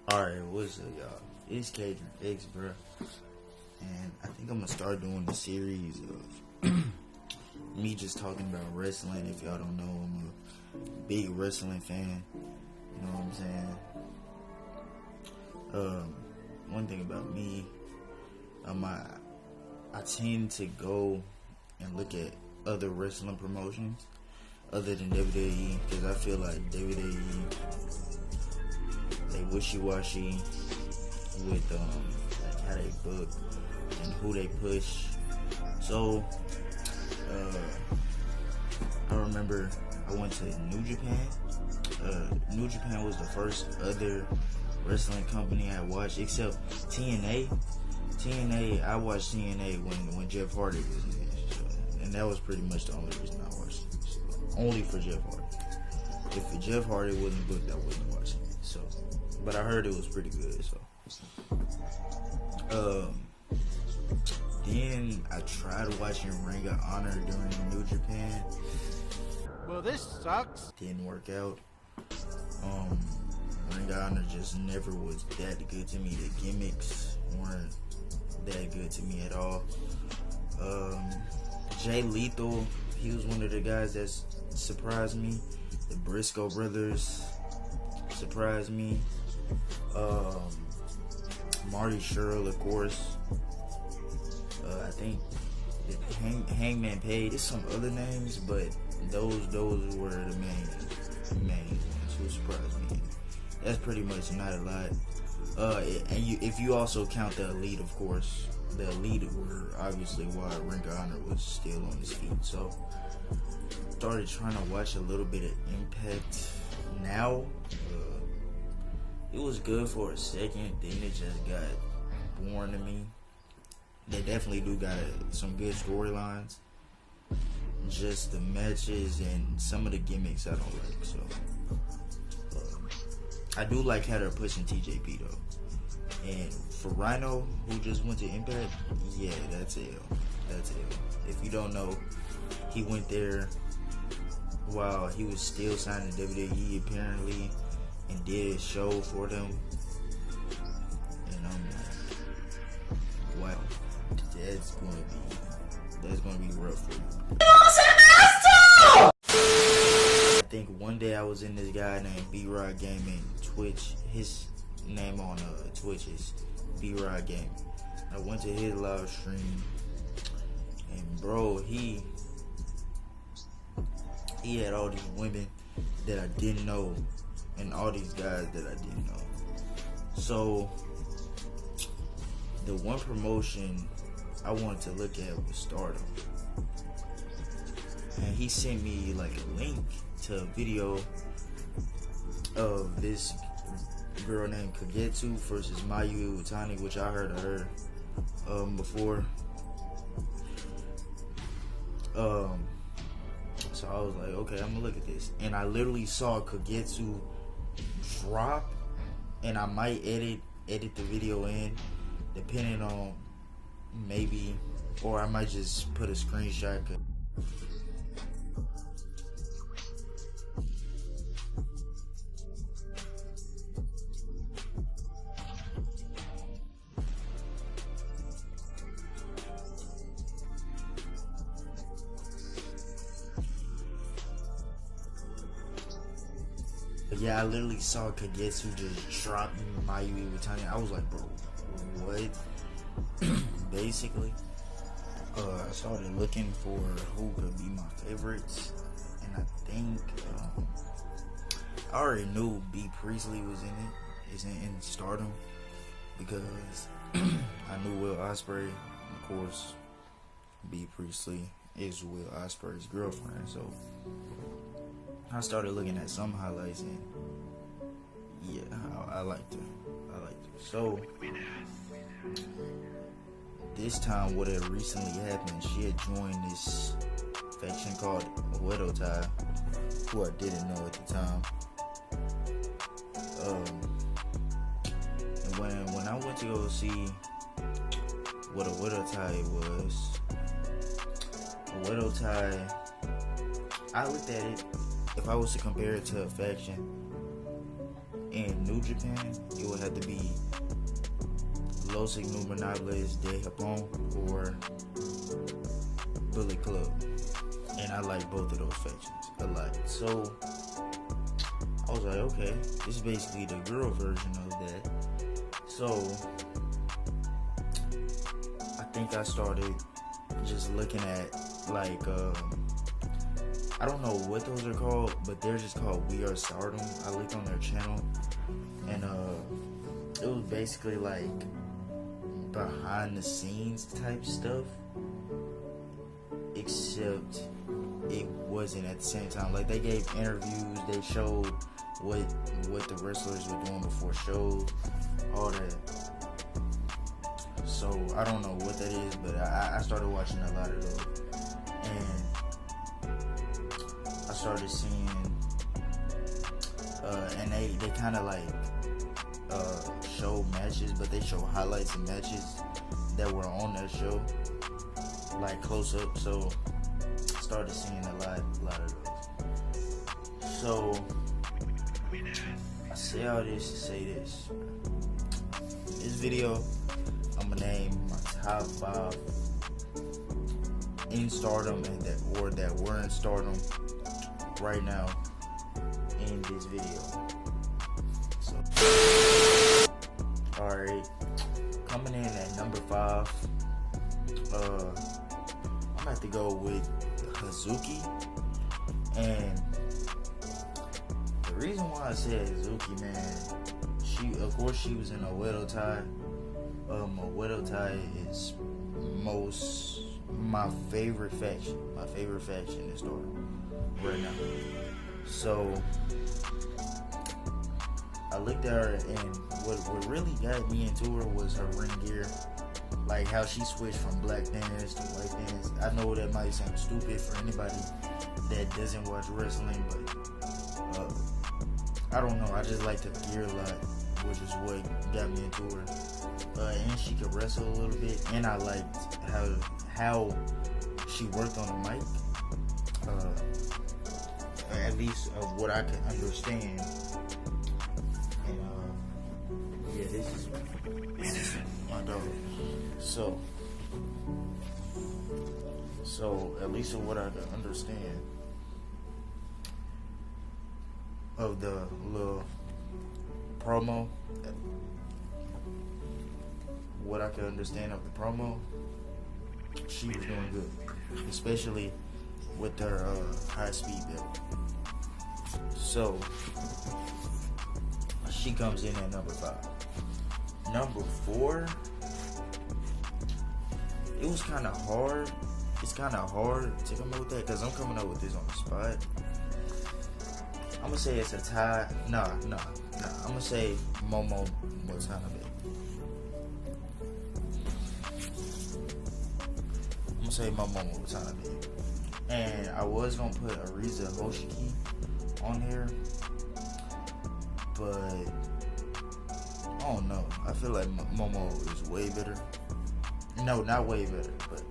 Alright, what's up, y'all? It's Kadrion X, bro. And I think I'm gonna start doing a series of me just talking about wrestling. If y'all don't know, I'm a big wrestling fan. You know what I'm saying? One thing about me, I tend to go and look at other wrestling promotions other than WWE, because I feel like WWE, they wishy-washy with like how they book and who they push. So I remember I went to New Japan. New Japan was the first other wrestling company I watched, except TNA. I watched TNA when Jeff Hardy was in it, and that was pretty much the only reason I watched it. So, only for Jeff Hardy. If Jeff Hardy wasn't booked, I wasn't watching it. So, but I heard it was pretty good. So, then I tried watching Ring of Honor during New Japan. Well, this sucks. Didn't work out. Ring of Honor just never was that good to me. The gimmicks weren't that good to me at all. Jay Lethal, he was one of the guys that surprised me. The Briscoe brothers surprised me. Marty Sherrill, of course. I think Hangman Page. There's some other names, but those were the main ones who surprised me. That's pretty much not a lot. If you also count the Elite, of course, the Elite were obviously why Ring of Honor was still on his feet. So started trying to watch a little bit of Impact now. It was good for a second, then it just got boring to me. They definitely do got some good storylines. Just the matches and some of the gimmicks I don't like. So I do like how they're pushing TJP though. And for Rhino, who just went to Impact, yeah, that's L. If you don't know, he went there while he was still signed to WWE apparently, and did a show for them. And I'm like, wow, that's gonna be rough for you. I think one day I was in this guy named B-Rod Gaming Twitch. His name on Twitch is B-Rod Gaming. I went to his live stream, and bro, he had all these women that I didn't know, and all these guys that I didn't know. So the one promotion I wanted to look at was Stardom, and he sent me like a link to a video of this girl named Kagetsu versus Mayu Iwatani, which I heard of her before. So I was like, okay, I'm gonna look at this, and I literally saw Kagetsu drop, and I might edit the video in, depending on maybe, or I might just put a screenshot. Yeah, I literally saw Kagetsu just drop Mayu Iwatani. I was like, bro, what? Basically, I started looking for who could be my favorites, and I think I already knew B. Priestley was in it. Is in Stardom, because I knew Will Ospreay. Of course, B. Priestley is Will Ospreay's girlfriend, so I started looking at some highlights, and yeah, I liked her. So this time, what had recently happened, she had joined this faction called Wrestletalk, who I didn't know at the time. And when I went to go see what a Wrestletalk was, a Wrestletalk, I looked at it, if I was to compare it to a faction in New Japan, it would have to be Los Ingobernables de Japón or Bullet Club. And I like both of those factions a lot. So I was like, okay, this is basically the girl version of that. So I think I started just looking at like I don't know what those are called, but they're just called We Are Stardom. I looked on their channel, and it was basically like behind the scenes type stuff, except it wasn't at the same time. Like, they gave interviews, they showed what the wrestlers were doing before shows, all that. So I don't know what that is, but I started watching a lot of those, and I started seeing, and they kind of like show matches, but they show highlights of matches that were on that show, like close up. So I started seeing a lot of those. So I say all this to say this. In this video, I'm gonna name my top 5 in Stardom and that were in Stardom right now in this video. So, alright, coming in at number 5, I'm gonna have to go with Hazuki. And the reason why I said Hazuki, man, she was in Oedo-Tai. Oedo-Tai is my favorite faction. My favorite faction in Stardom right now. So I looked at her, and what really got me into her was her ring gear. Like how she switched from black dance to white dance. I know that might sound stupid for anybody that doesn't watch wrestling, but I don't know. I just like the gear a lot, which is what got me into her. And she could wrestle a little bit, and I liked how she worked on the mic. At least of what I could understand. And yeah, this is my dog. So at least of what I could understand of the little promo, what I could understand of the promo, she was doing good, especially with her high speed build. So she comes in at number 5. Number 4, it was kind of hard. It's kind of hard to come up with that because I'm coming up with this on the spot. I'm gonna say it's a tie. Nah. I'm gonna say Momo Watanabe. I'm gonna say Momo Watanabe. And I was gonna put Ariza Hoshiki on here, but I don't know. I feel like Momo is way better. No, not way better, but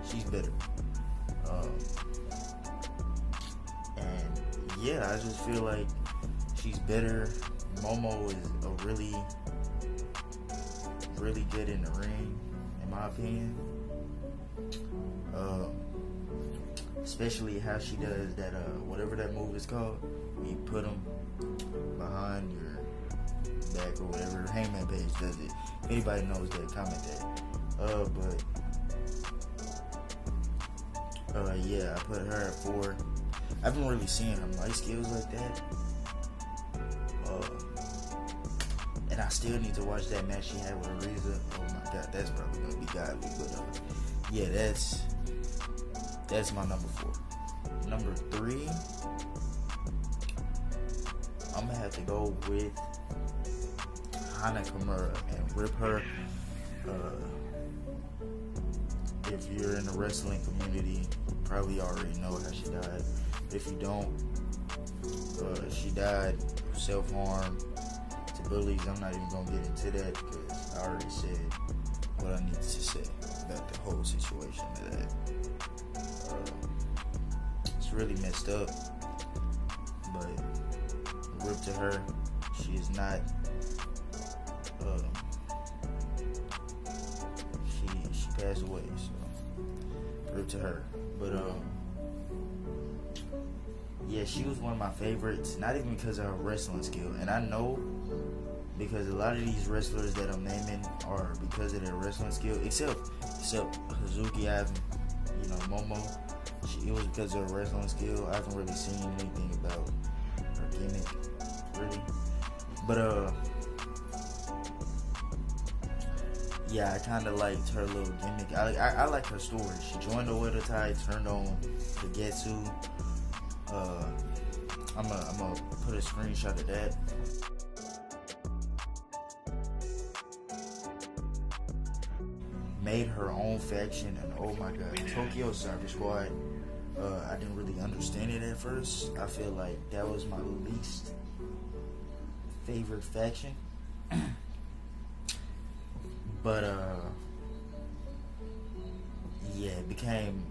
she's better. And yeah, I just feel like she's better. Momo is really good in the ring, in my opinion. Especially how she does that, whatever that move is called. You put them behind your back or whatever. Hangman Page does it. If anybody knows that, comment that. Yeah, I put her at 4. I haven't really seen her mic skills like that. And I still need to watch that match she had with Ariza. Oh my god, that's probably gonna be godly. But yeah, that's my number 4. Number 3, I'm gonna have to go with Hana Kimura and rip her. If you're in the wrestling community, you probably already know how she died. If you don't, she died of self-harm to bullies. I'm not even gonna get into that because I already said what I needed to say about the whole situation of that. It's really messed up, but rip to her. She is not. She passed away, so rip to her. But yeah, she was one of my favorites. Not even because of her wrestling skill, and I know because a lot of these wrestlers that I'm naming are because of their wrestling skill, except Hazuki. I haven't, Momo. It was because of her wrestling skill. I haven't really seen anything about her gimmick, really. But yeah, I kind of liked her little gimmick. I like her story. She joined the Oedo Tai, turned on Kagetsu. I'm gonna put a screenshot of that. Made her own faction, and oh my god, Tokyo Cyber Squad. I didn't really understand it at first. I feel like that was my least favorite faction. But yeah, it became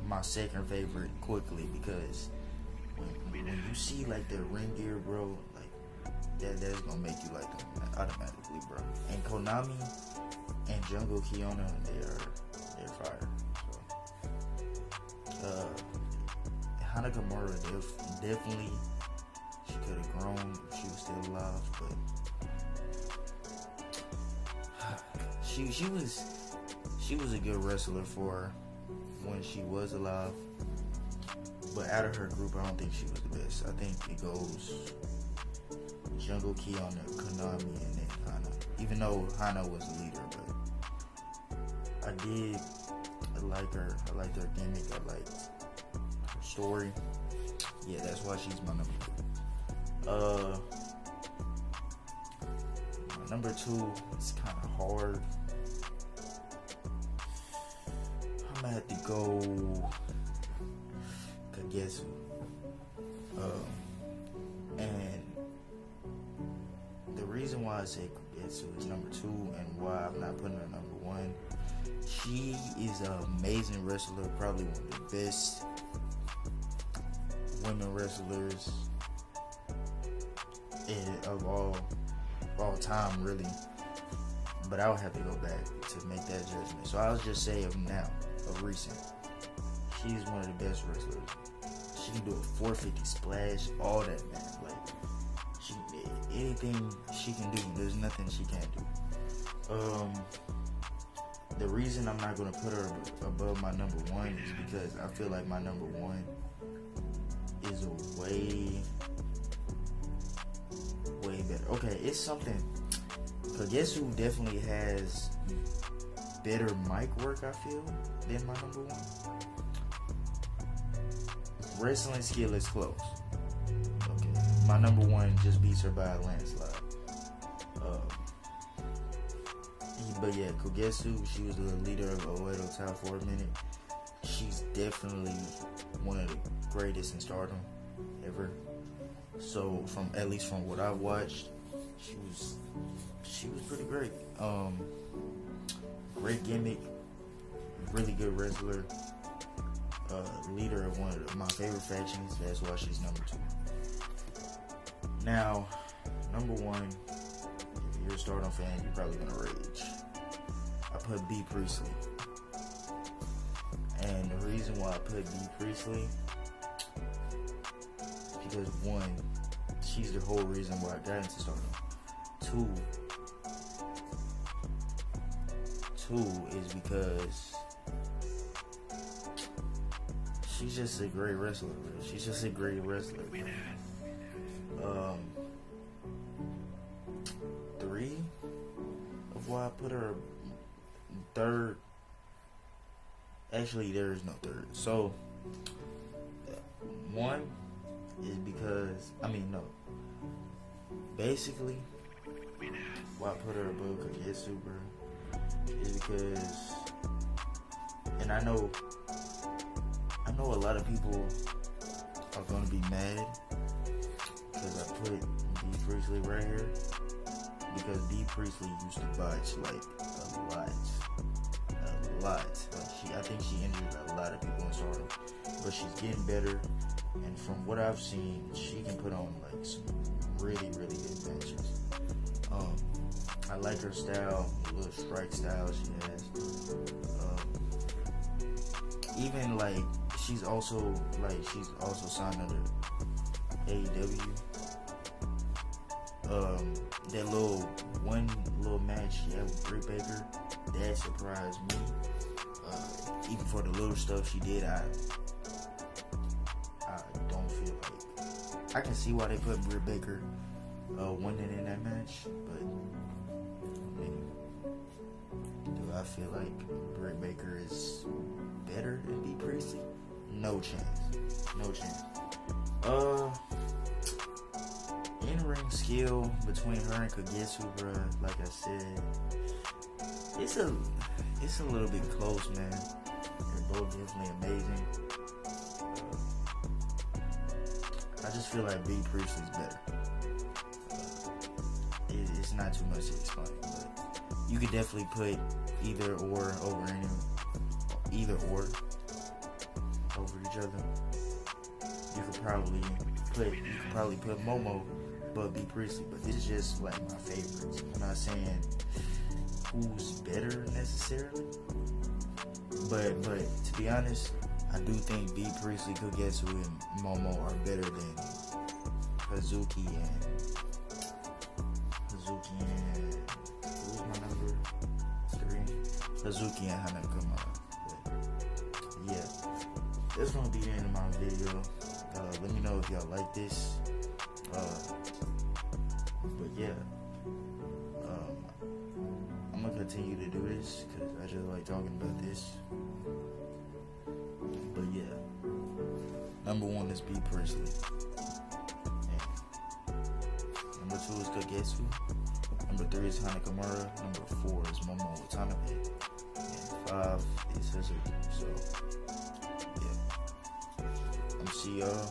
my second favorite quickly because when you see like their ring gear, bro, like that's gonna make you like them automatically, bro. And Konami and Jungle Kiona, they're fire. So Hana Kimura definitely she could have grown if she was still alive, but she was a good wrestler for when she was alive. But out of her group, I don't think she was the best. I think it goes Jungle Kiona, Konami, and then Hana. Even though Hana was the leader, but I like her. I liked her gimmick. I liked her story. Yeah, that's why she's my number 2. My number 2 is kind of hard. I'm gonna have to go Kagetsu. And the reason why I say Kagetsu is number 2 and why I'm not putting her number 1, she is an amazing wrestler, probably one of the best women wrestlers of all time, really. But I would have to go back to make that judgment. So I'll just say of now, of recent, she's one of the best wrestlers. She can do a 450 splash, all that, man. Like, anything she can do, there's nothing she can't do. The reason I'm not going to put her above my number 1 is because I feel like my number 1 is a way better. Okay, it's something. Kagetsu definitely has better mic work, I feel, than my number 1. Wrestling skill is close. Okay, my number 1 just beats her by a landslide. But yeah, Kagetsu, she was the leader of Oedo Tai for a minute. She's definitely one of the greatest in Stardom ever. So at least from what I've watched, she was pretty great. Great gimmick, really good wrestler, leader of one of my favorite factions. That's why she's number 2. Now, number 1, if you're a Stardom fan, you're probably gonna rage. I put B Priestley, and the reason why I put B Priestley is because 1, she's the whole reason why I got into Stardom. 2 is because she's just a great wrestler, bro. She's just a great wrestler. 3 of why I put her 3rd. Actually, there is no 3rd. So 1 is because basically why I put her above Kagetsu, bro, is because, and I know a lot of people are gonna be mad because I put D Priestley right here, because D Priestley used to botch like a lot. Like I think she injured a lot of people in Stardom, but she's getting better. And from what I've seen, she can put on like some really, really good matches. I like her style, the little strike style she has. Even like she's also signed under AEW. That one little match she had with Britt Baker, that surprised me. Even for the little stuff she did, I don't feel like I can see why they put Britt Baker winning in that match, but I mean, do I feel like Britt Baker is better than B. Priestley? No chance. No chance. In-ring skill between her and Kagetsu, bruh, like I said, it's a little bit close, man. They're both definitely amazing. I just feel like B. Priestley's better. It's not too much to explain, but you could definitely put either or over each other. You could probably put Momo above B. Priestley, but this is just like my favorites. I'm not saying who's better necessarily, but to be honest, I do think B. Priestley, Kagetsu, and Momo are better than Hazuki and who's my number 3? Hazuki and Hanakamura. But yeah, that's gonna be the end of my video. Let me know if y'all like this. But yeah, I'm gonna continue to do this because I just like talking about this. But yeah, number 1 is B. Priestley. And number 2 is Kagetsu. Number 3 is Hanakamura. Number 4 is Momo Watanabe. And 5 is Hazuki. So yeah, I'm see y'all